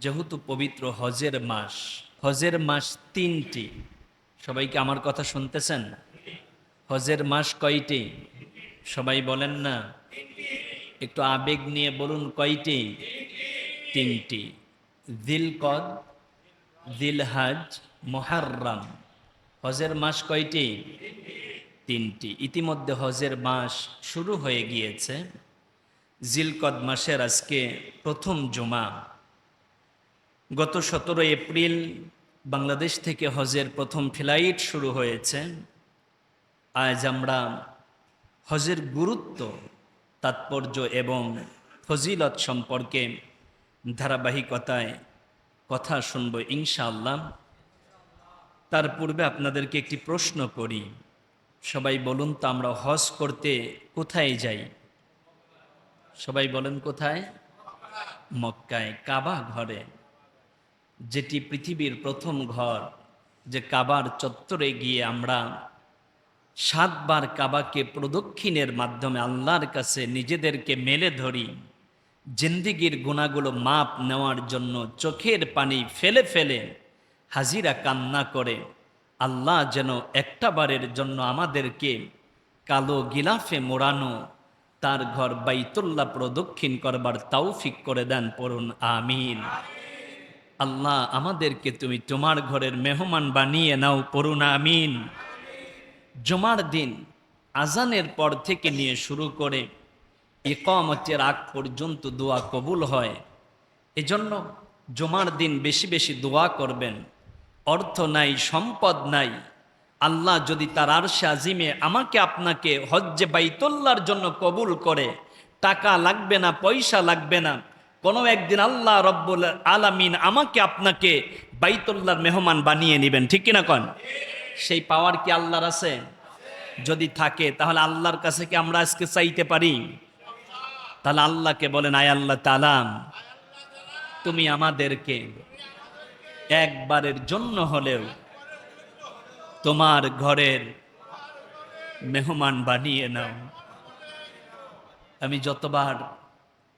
যেহেতু পবিত্র হজের মাস তিনটি। সবাইকে আমার কথা শুনতেছেন? হজের মাস কয়টি? সবাই বলেন না, একটু আবেগ নিয়ে বলুন, কয়টি? তিনটি। জিলকদ, জিলহাজ, মুহাররম। হজের মাস কয়টি? তিনটি। ইতিমধ্যে হজের মাস শুরু হয়ে গিয়েছে। জিলকদ মাসের আজকে প্রথম জুমা। গত 17 এপ্রিল বাংলাদেশ থেকে হজের প্রথম ফ্লাইট শুরু হয়েছে। আজ আমরা হজের গুরুত্ব, তাৎপর্য এবং ফজিলত সম্পর্কে ধারাবাহিকতায় কথা শুনব ইনশাআল্লাহ। তার পূর্বে আপনাদেরকে একটি প্রশ্ন করি। সবাই বলুন তো, আমরা হজ করতে কোথায় যাই? সবাই বলেন, কোথায়? মক্কায়, কাবা ঘরে, যেটি পৃথিবীর প্রথম ঘর। যে কাবার চত্বরে গিয়ে আমরা 7 বার কাবাকে প্রদক্ষিণের মাধ্যমে আল্লাহর কাছে নিজেদেরকে মেলে ধরি, জিন্দিগির গুনাহগুলো মাপ নেওয়ার জন্য চোখের পানি ফেলে ফেলে হাজিরা কান্না করে আল্লাহ যেন একটা বারের জন্য আমাদেরকে কালো গিলাফে মোড়ানো তার ঘর বাইতুল্লাহ প্রদক্ষিণ করবার তৌফিক করে দেন, পড়ুন আমিন। আল্লাহ আমাদেরকে তুমি তোমার ঘরের মেহমান বানিয়ে নাও, পড়ুন আমিন। জুমার দিন আজানের পর থেকে নিয়ে শুরু করে ইকামতের আগ পর্যন্ত দোয়া কবুল হয়। এজন্য জুমার দিন বেশি বেশি দোয়া করবেন। অর্থ নাই, সম্পদ নাই, আল্লাহ যদি তার আরশে আজিমে আমাকে আপনাকে হজ্জে বাইতুল্লাহর জন্য কবুল করে, টাকা লাগবে না, পয়সা লাগবে না, কোনো একদিন আল্লাহ রব্বুল আলামিন আমাকে আপনাকে বাইতুল্লাহর মেহমান বানিয়ে নেবেন, ঠিক কিনা কন? সেই পাওয়ার কি আল্লাহর আছে? যদি থাকে তাহলে আল্লাহর কাছে কি আমরা আজকে চাইতে পারি? তাহলে আল্লাহকে বলেন, আয় আল্লাহ তাআলা, তুমি আমাদেরকে একবারের জন্য হলেও তোমার ঘরের মেহমান বানিয়ে নাও। আমি যতবার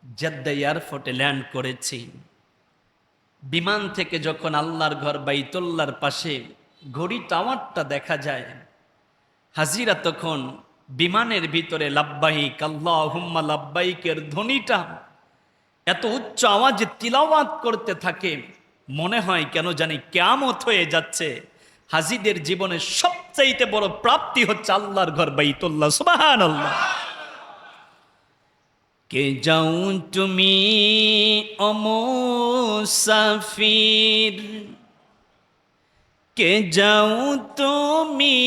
জেদ্দা এয়ারপোর্টে ল্যান্ড করেছি, বিমান থেকে যখন আল্লাহর ঘর বাইতুল্লাহর পাশে ঘড়ি টাওয়ারটা দেখা যায়, হাজিরা তখন বিমানের ভিতরে লাব্বাইক আল্লাহুম্মা লাব্বাইকের ধ্বনিটা এত উচ্চ আওয়াজে তিলাওয়াত করতে থাকে, মনে হয় কেন জানি কিয়ামত হয়ে যাচ্ছে। হাজিদের জীবনের সবচাইতে বড় প্রাপ্তি হচ্ছে আল্লাহর ঘর বাইতুল্লাহ। সুবহানাল্লাহ। কে যাও তুমি ও মুসাফির, কে যাও তুমি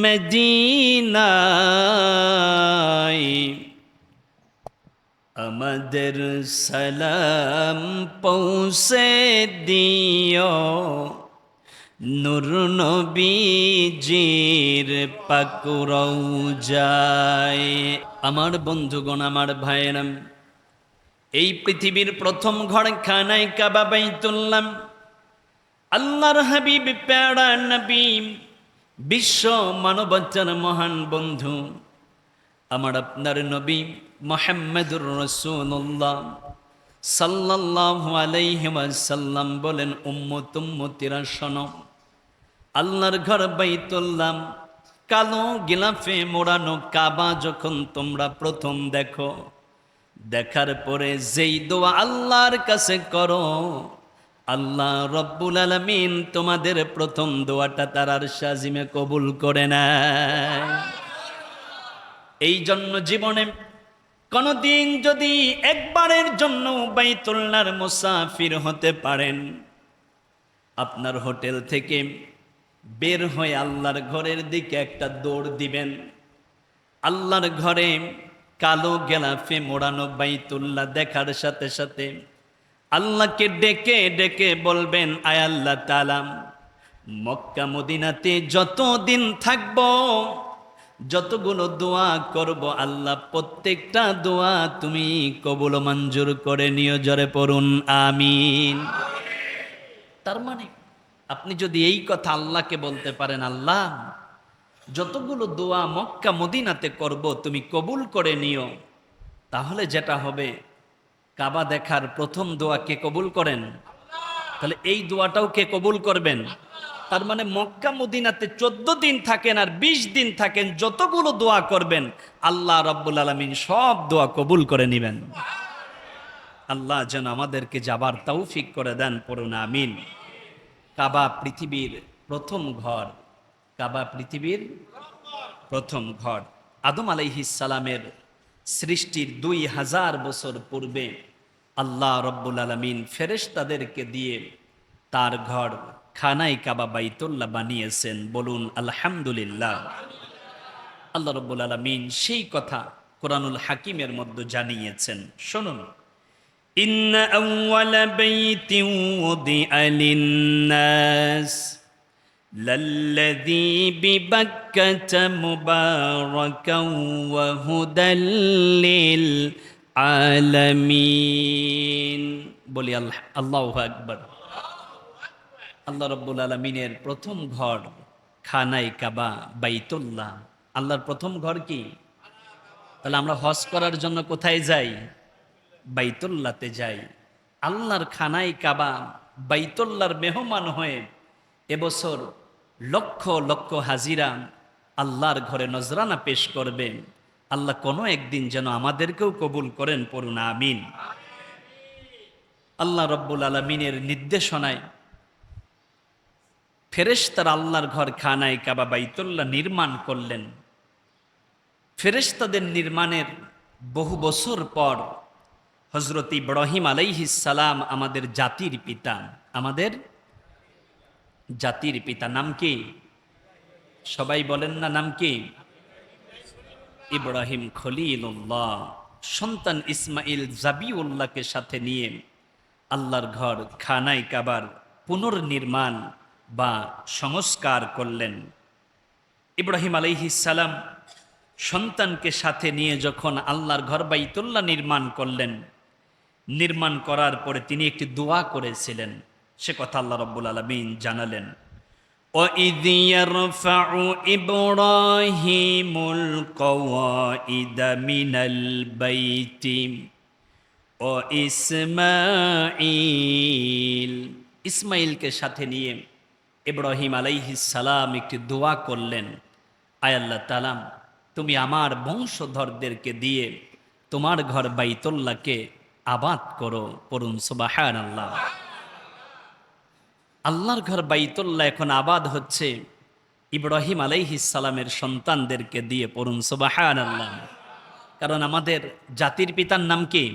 মদিনায়, আমাদের সালাম পৌঁছে দিও নূর নবীজির পাক রওজায়। আমার বন্ধুগণ, আমার ভাইয়েরা, এই পৃথিবীর প্রথম ঘর খানায় কাবা বাইতুল্লাহ, আল্লাহর হাবিব প্যারা নবী, বিশ্ব মানবতার মহান বন্ধু, আমার আপনার নবী মুহাম্মদুর রাসূলুল্লাহ সাল্লাল্লাহু আলাইহি ওয়াসাল্লাম বলেন, উম্মত উম্মতিরা শোনো, আল্লাহর ঘর বাইতুল্লাহ কালো গিলাফে মোড়ানো কাবা যখন তোমরা প্রথম দেখো, দেখার পরে যেই দোয়া আল্লাহর কাছে করো, আল্লাহ রব্বুল আলামিন তোমাদের প্রথম দোয়াটা তার আরশে আজিমে কবুল করে নেয়। এই জন্য জীবনে কোনদিন যদি একবারের জন্য বাইতুল্লাহর মুসাফির হতে পারেন, আপনার হোটেল থেকে বের হয়ে আল্লাহর ঘরের দিকে একটা দৌড় দিবেন। আল্লাহর ঘরে কালো গেলাফে মোড়ানো বাইতুল্লাহ দেখার সাথে সাথে আল্লাহকে ডেকে ডেকে বলবেন, আয় আল্লাহ তাআলা, মক্কা মদিনাতে যতদিন থাকব, যতগুলো দোয়া করব, আল্লাহ প্রত্যেকটা দোয়া তুমি কবুল মঞ্জুর করে নিও, জোরে পড়ুন আমিন। তার মানে আপনি যদি এই কথা আল্লাহকে বলতে পারেন, আল্লাহ যতগুলো দোয়া মক্কা মদিনাতে করব তুমি কবুল করে নিও, তাহলে যেটা হবে, কাবা দেখার প্রথম দোয়া কে কবুল করেন? তাহলে এই দোয়াটাও কে কবুল করবেন? তার মানে মক্কা মদিনাতে 14 দিন থাকেন আর 20 দিন থাকেন, যতগুলো দোয়া করবেন আল্লাহ রাব্বুল আলামিন সব দোয়া কবুল করে নেবেন। আল্লাহ যেন আমাদেরকে যাবার তৌফিক করে দেন, পড়ুন আমিন। কাবা পৃথিবীর প্রথম ঘর, কাবা পৃথিবীর প্রথম ঘর। আদম আলাইহিস সালামের সৃষ্টির 2000 বছর পূর্বে আল্লাহ রব্বুল আলামিন ফেরেশতাদেরকে দিয়ে তার ঘর খানাই কাবা বাইতুল্লাহ বানিয়েছেন। বলুন আলহামদুলিল্লাহ। আল্লাহ রব্বুল আলামিন সেই কথা কোরআনুল হাকিমের মধ্যে জানিয়েছেন, শুনুন। ইন্না আউওয়ালা বাইতিন উদিআ লিন-নাস লাল্লাযী বিবাক্কাতা মুবারাকান ওয়া হুদাল লিল আলামিন। বলি আল্লাহু আকবার। আল্লাহ রাব্বুল আলামিনের প্রথম ঘর খানাই কাবা বাইতুল্লাহ। আল্লাহর প্রথম ঘর কি? তাহলে আমরা হজ করার জন্য কোথায় যাই? বাইতুল্লাহতে যাই। আল্লাহর খানাই কাবা বাইতুল্লাহর মেহমান হয়ে এবছর লক্ষ লক্ষ হাজিরা আল্লাহর ঘরে নজরানা পেশ করবে। আল্লাহ কোনো একদিন যেন আমাদেরকেও কবুল করেন, পড়ুন আমিন। আল্লাহ রব্বুল আলামিনের নির্দেশনায় ফেরেশতারা আল্লাহর ঘর খানাই কাবা বাইতুল্লাহ নির্মাণ করলেন। ফেরেশতাদের নির্মাণের বহু বছর পর হযরত ইব্রাহিম আলাইহিস সালাম, আমাদের জাতির পিতা, আমাদের জাতির পিতা, নাম কি? সবাই বলেন না, নাম কি? ইব্রাহিম খলিলুল্লাহ, সন্তান ইসমাইল জাবিউল্লাহকে সাথে নিয়ে আল্লাহর ঘর খানাই কাবার পুনর্নির্মাণ বা সংস্কার করলেন। ইব্রাহিম আলাইহিস সালাম সন্তানকে সাথে নিয়ে যখন আল্লাহর ঘর বাইতুল্লাহ নির্মাণ করলেন, নির্মাণ করার পরে তিনি একটি দোয়া করেছিলেন, সে কথা আল্লাহ রাব্বুল আলামিন জানালেন। وَإِذْ يَرْفَعُ إِبْرَاهِيمُ الْقَوَاعِدَ مِنَ الْبَيْتِ وَإِسْمَاعِيلُ, ইসমাইলকে সাথে নিয়ে ইব্রাহিম আলাইহিস সালাম একটি দোয়া করলেন, আয় আল্লাহ তাআলা, তুমি আমার বংশধরদেরকে দিয়ে তোমার ঘর বাইতুল্লাহকে আবাদ করো, পড়ুন সুবহানাল্লাহ। আল্লাহর ঘর বাইতুল্লাহ এখন আবাদ হচ্ছে ইব্রাহিম আলাইহিস সালামের সন্তানদেরকে দিয়ে, পড়ুন সুবহানাল্লাহ। কারণ আমাদের জাতির পিতার নাম কি?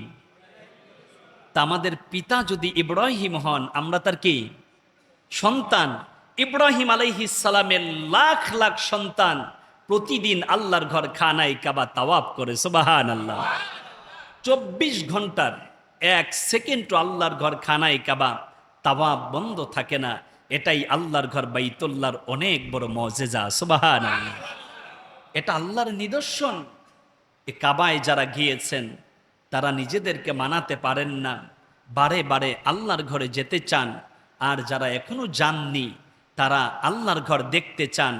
তা আমাদের পিতা যদি ইব্রাহিম হন, আমরা তার কি সন্তান? ইব্রাহিম আলাইহিস সালামের লাখ লাখ সন্তান প্রতিদিন আল্লাহর ঘর খানাই কাবা তাওয়াফ করে, সুবহানাল্লাহ। 24 ঘন্টার 1 সেকেন্ডও আল্লাহর ঘর খানাই কাবা তাওয়াফ বন্ধ থাকে না। এটাই আল্লাহর ঘর বাইতুল্লাহর অনেক বড় মুজিজা, সুবহানাল্লাহ। এটা আল্লাহর নিদর্শন। এ কাবায় যারা গিয়েছেন তারা নিজেদেরকে মানাতে পারেন না, বারে বারে আল্লাহর ঘরে যেতে চান। আর যারা এখনো যাননি তারা আল্লাহর ঘর দেখতে চান,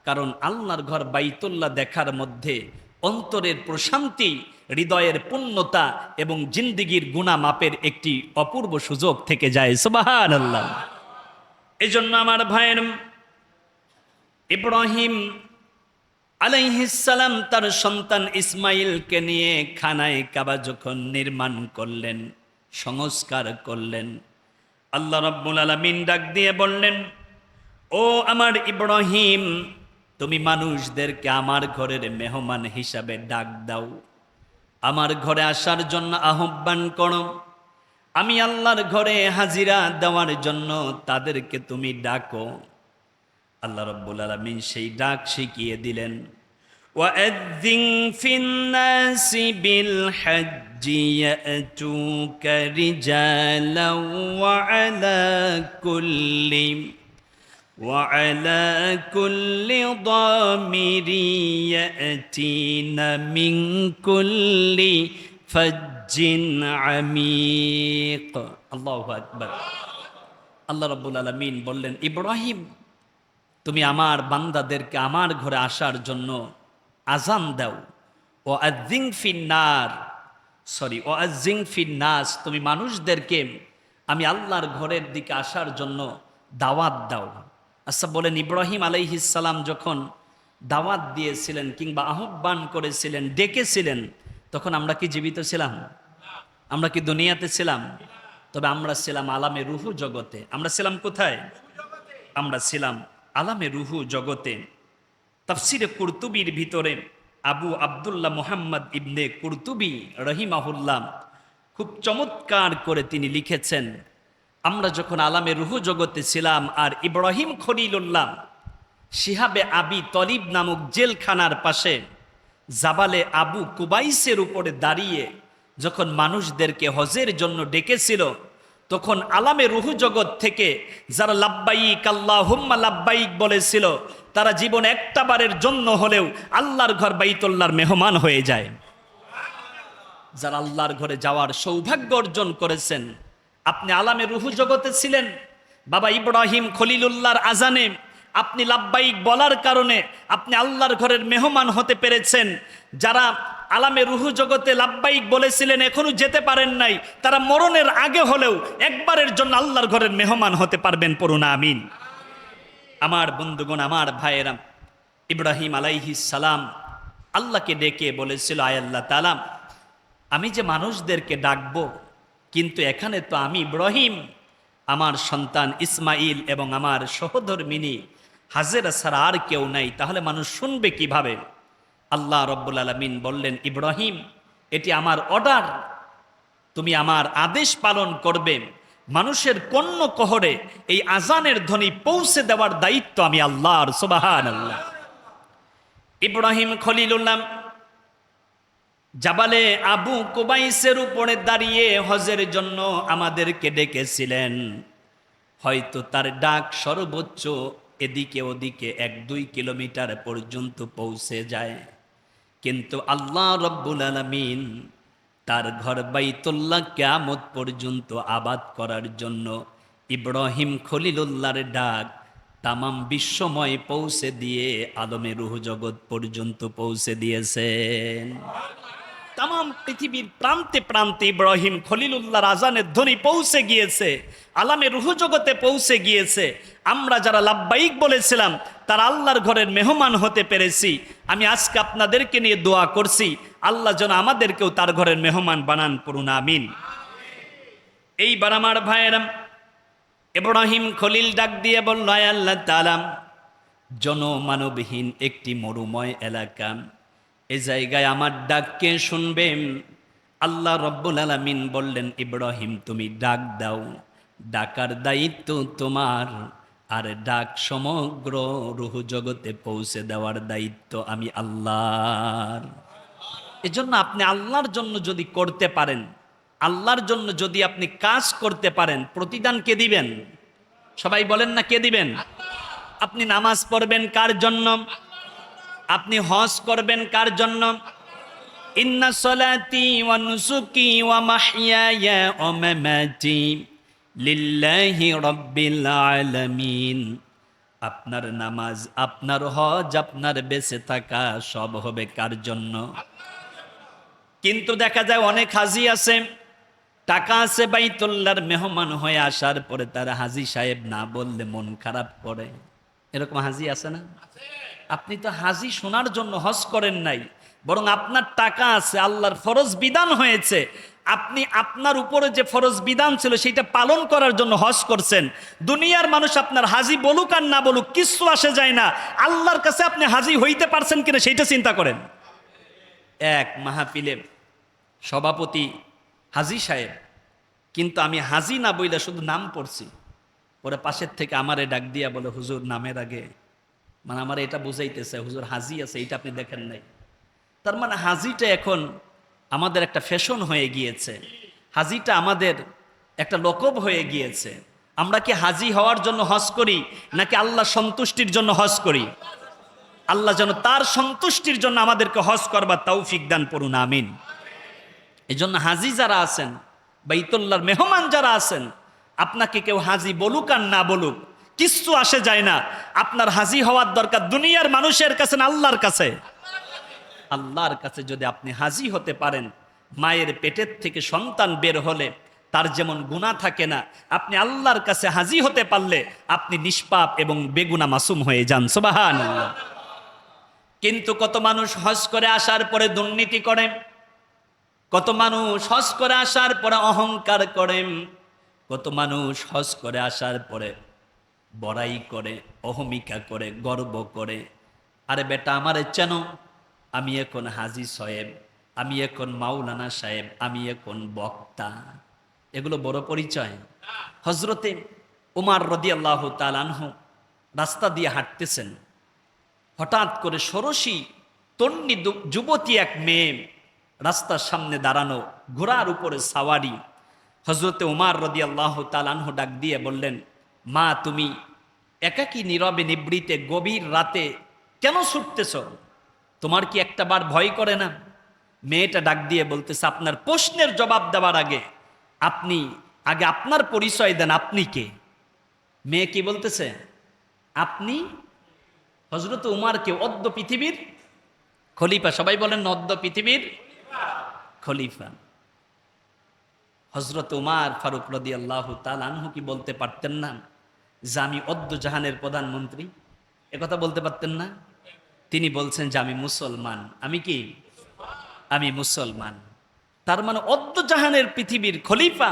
কারণ আল্লাহর ঘর বাইতুল্লাহ দেখার মধ্যে অন্তরের প্রশান্তি, হৃদয়ের পূর্ণতা এবং জিন্দিগির গুনাহ মাপের একটি অপূর্ব সুযোগ থেকে যায়, সুবহানাল্লাহ। এজন্য আমার ভাইয়ের, ইব্রাহিম আলাইহিস সালাম তার সন্তান ইসমাইলকে নিয়ে খানায় কাবা যখন নির্মাণ করলেন, সংস্কার করলেন, আল্লাহ রাব্বুল আলামিন ডাক দিয়ে বললেন, ও আমার ইব্রাহিম, তুমি মানুষদেরকে আমার ঘরের মেহমান হিসাবে ডাক দাও, আমার ঘরে আসার জন্য আহ্বান করো। আমি আল্লাহর ঘরে হাজিরা দেওয়ার জন্য তাদেরকে তুমি ডাকো। আল্লাহ রাব্বুল আলামিন সেই ডাক শিখিয়ে দিলেন। وَأَذِّنْ فِي النَّاسِ بِالْحَجِّ يَأْتُوكَ رِجَالًا وَعَلَى كُلِّ ضَامِرٍ يَأْتِينَ مِنْ كُلِّ فَجٍّ عَمِيقٍ। আল্লাহু আকবার। আল্লাহ রাব্বুল আলামিন বললেন, ইব্রাহিম, তুমি আমার বান্দাদেরকে আমার ঘরে আসার জন্য আজান দাও। ও আযিন ফিন্নার, সরি ওয়াজ্জিং ফিন নাস, তুমি মানুষদেরকে আমি আল্লাহর ঘরের দিকে আসার জন্য দাওয়াত দাও। আচ্ছা বলেন, ইব্রাহিম আলাইহিস সালাম যখন দাওয়াত দিয়েছিলেন কিংবা আহ্বান করেছিলেন, ডেকেছিলেন, তখন আমরা কি জীবিত ছিলাম? আমরা কি দুনিয়াতে ছিলাম? তবে আমরা ছিলাম আলামে রুহু জগতে। আমরা ছিলাম কোথায়? আমরা ছিলাম আলামে রুহু জগতে। তাফসিরে কুরতুবির ভিতরে আবু আব্দুল্লাহ মুহাম্মদ ইবনে কুরতুবি রহিমাহুল্লাহ খুব চমৎকার করে তিনি লিখেছেন, আমরা যখন আলামে রুহু জগতে ছিলাম আর ইব্রাহিম খলিলুল্লাহ শিহাবে আবি তলিব নামক জেলখানার পাশে জাবালে আবু কুবাইসের উপরে দাঁড়িয়ে যখন মানুষদেরকে হজের জন্য ডেকেছিল, তখন আলামে রুহু জগৎ থেকে যারা লাব্বাইক আল্লাহুম্মা লাব্বাইক বলেছিল, তারা জীবন একটা বারের জন্য হলেও আল্লাহর ঘর বাইতুল্লাহর মেহমান হয়ে যায়। যারা আল্লাহর ঘরে যাওয়ার সৌভাগ্য অর্জন করেছেন, আপনি আলামে রুহু জগতে ছিলেন, বাবা ইব্রাহিম খলিলুল্লাহর আজানে আপনি লাব্বাইক বলার কারণে আপনি আল্লাহর ঘরের মেহমান হতে পেরেছেন। যারা আলামে রুহু জগতে লাব্বাইক বলেছিলেন, এখনো যেতে পারেন নাই, তারা মরণের আগে হলেও একবারের জন্য আল্লাহর ঘরের মেহমান হতে পারবেন, পড়ুন আমিন। আমার বন্ধুগণ, আমার ভাইয়েরা, ইব্রাহিম আলাইহিস সালাম আল্লাহকে ডেকে বলেছিল, আয় আল্লাহ তাআলা, আমি যে মানুষদেরকে ডাকবো, কিন্তু এখানে তো আমি ইব্রাহিম, আমার সন্তান ইসমাইল এবং আমার সহধর্মিনী হাজেরা ছাড়া আর কেউ নাই, তাহলে মানুষ শুনবে কিভাবে? আল্লাহ রব্বুল আলামিন বললেন, ইব্রাহিম, এটি আমার অর্ডার, তুমি আমার আদেশ পালন করবে। মানুষের কর্ণ কহরে এই আজানের ধ্বনি পৌঁছে দেওয়ার দায়িত্ব আমি আল্লাহর। সুবহানাল্লাহ। ইব্রাহিম খলিলুল্লাহ জাবালে আবু কুবাইসের উপরে দাঁড়িয়ে হজের জন্য আমাদেরকে ডেকেছিলেন। হয়তো তার ডাক সর্বোচ্চ এদিকে ওদিকে 1-2 কিলোমিটার পর্যন্ত পৌঁছে যায়, কিন্তু আল্লাহ রব্বুল আলামিন তার ঘর বাইতুল্লাহ কিয়ামত পর্যন্ত আবাদ করার জন্য ইব্রাহিম খলিলুল্লাহর ডাক তামাম বিশ্বময় পৌঁছে দিয়ে আলমে রুহ জগৎ পর্যন্ত পৌঁছে দিয়েছেন। তামাম পৃথিবীর প্রান্তে প্রান্তে ইব্রাহিম খলিলুল্লাহর আজানের ধ্বনি পৌঁছে গিয়েছে, আলামে রুহু জগতে পৌঁছে গিয়েছে। আমরা যারা লাব্বাইক বলেছিলাম তারা আল্লাহর ঘরের মেহমান হতে পেরেছি। আমি আজকে আপনাদেরকে নিয়ে দোয়া করছি, আল্লাহ যেন আমাদেরকেও তার ঘরের মেহমান বানান, পড়ুন আমিন। এইবার আমার ভাইয়েরা, ইব্রাহিম খলিল ডাক দিয়ে বলল, আয় আল্লাহ তাআলা, জনমানবহীন একটি মরুময় এলাকা, এ জায়গায় আমার ডাককে শুনবেন। আল্লাহ রব্বুল আলামিন বললেন, ইব্রাহিম তুমি ডাক দাও, ডাকার দায়িত্ব তোমার, আর ডাক সমগ্র রুহ জগতে পৌঁছে দেওয়ার দায়িত্ব আমি আল্লাহর। এজন্য আপনি আল্লাহর জন্য যদি করতে পারেন, আল্লাহর জন্য যদি আপনি কাজ করতে পারেন, প্রতিদান কে দিবেন? সবাই বলেন না, কে দিবেন? আপনি নামাজ পড়বেন কার জন্য? আপনি হজ করবেন কার জন্য? ইন্না সলাতি ওয়া নুসুকি ওয়া মাহইয়ায়া ওয়া মামাতি লিল্লাহি রাব্বিল আলামিন। আপনার নামাজ, আপনার হজ, আপনার বেঁচে থাকা সব হবে কার জন্য? কিন্তু দেখা যায় অনেক হাজি আছে, টাকা আছে, বাইতুল্লাহর মেহমান হয়ে আসার পরে তারা হাজি সাহেব না বললে মন খারাপ করে। এরকম হাজি আছে না? আপনি তো হাজি শোনার জন্য হজ করেন নাই, বরং আপনার টাকা আছে, আল্লাহর ফরজ বিধান হয়েছে, আপনি আপনার উপরে যে ফরজ বিধান ছিল সেটা পালন করার জন্য হজ করছেন। দুনিয়ার মানুষ আপনার হাজি বলুক আর না বলুক কিচ্ছু আসে যায় না, আল্লাহর কাছে আপনি হাজি হইতে পারছেন কিনা সেইটা চিন্তা করেন। এক মাহফিলে সভাপতি হাজি সাহেব, কিন্তু আমি হাজি না বইলা শুধু নাম পড়ছি, পরে পাশের থেকে আমারে ডাক দিয়া বলে, হুজুর নামের আগে, মানে আমার এটা বুঝাইতেছে হুজুর হাজি আছে, এটা আপনি দেখেন নাই। তার মানে হাজিটা এখন আমাদের একটা ফ্যাশন হয়ে গিয়েছে, হাজিটা আমাদের একটা লকব হয়ে গিয়েছে। আমরা কি হাজি হওয়ার জন্য হজ করি নাকি আল্লাহ সন্তুষ্টির জন্য হজ করি? আল্লাহ যেন তার সন্তুষ্টির জন্য আমাদেরকে হজ করবার তৌফিক দান, পড়ুন আমিন। এই জন্য হাজি যারা আছেন, বাইতুল্লাহর মেহমান যারা আছেন, আপনাকে কেউ হাজি বলুক আর না বলুক কিচ্ছু আসে যায় না। আপনার হাজি হওয়ার দরকার দুনিয়ার মানুষের কাছে না আল্লাহর কাছে? আল্লাহর কাছে যদি আপনি হাজি হতে পারেন, মায়ের পেটের থেকে সন্তান বের হলে তার যেমন গুনাহ থাকে না, আপনি আল্লাহর কাছে হাজির হতে পারলে আপনি নিষ্পাপ এবং বেগুনা মাসুম হয়ে যান। সুবহানাল্লাহ। কিন্তু কত মানুষ হজ করে আসার পরে দুর্নীতি করে, কত মানুষ হজ করে আসার পরে অহংকার করে, কত মানুষ হজ করে আসার পরে বড়াই করে, অহমিকা করে, গর্ব করে। আরে বেটা আমারে চেনো, আমি এখন হাজী সাহেব, আমি এখন মাওলানা সাহেব, আমি এখন বক্তা। এগুলো বড় পরিচয়? হজরতে উমর রাদিয়াল্লাহু তাআলা আনহু রাস্তা দিয়ে হাঁটতেছেন, হঠাৎ করে ষোড়শী তন্নি যুবতী এক মেয়ে রাস্তার সামনে দাঁড়ানো, ঘোড়ার উপরে সাওয়ারি। হজরতে উমর রাদিয়াল্লাহু তাআলা আনহু ডাক দিয়ে বললেন, মা তুমি একাকী নীরবে নিবৃতে গভীর রাতে কেন ছুটতেছ? তোমার কি একটাবার ভয় করে না? মেয়েটা ডাক দিয়ে বলতেছে, আপনার প্রশ্নের জবাব দেওয়ার আগে আপনি আগে আপনার পরিচয় দেন, আপনি কে? মেয়ে কি বলতেছে? আপনি হযরত উমরকে অদ্য পৃথিবীর খলিফা, সবাই বলেন অদ্য পৃথিবীর খলিফা। হযরত উমর ফারুক রাদিয়াল্লাহু তাআলা আনহু কি বলতে পারতেন না যে আমি অদ্য জাহানের প্রধানমন্ত্রী? একথা বলতে পারতেন না? তিনি বলছেন যে আমি মুসলমান। আমি কি? আমি মুসলমান। তার মানে অদ্য জাহানের পৃথিবীর খলিফা,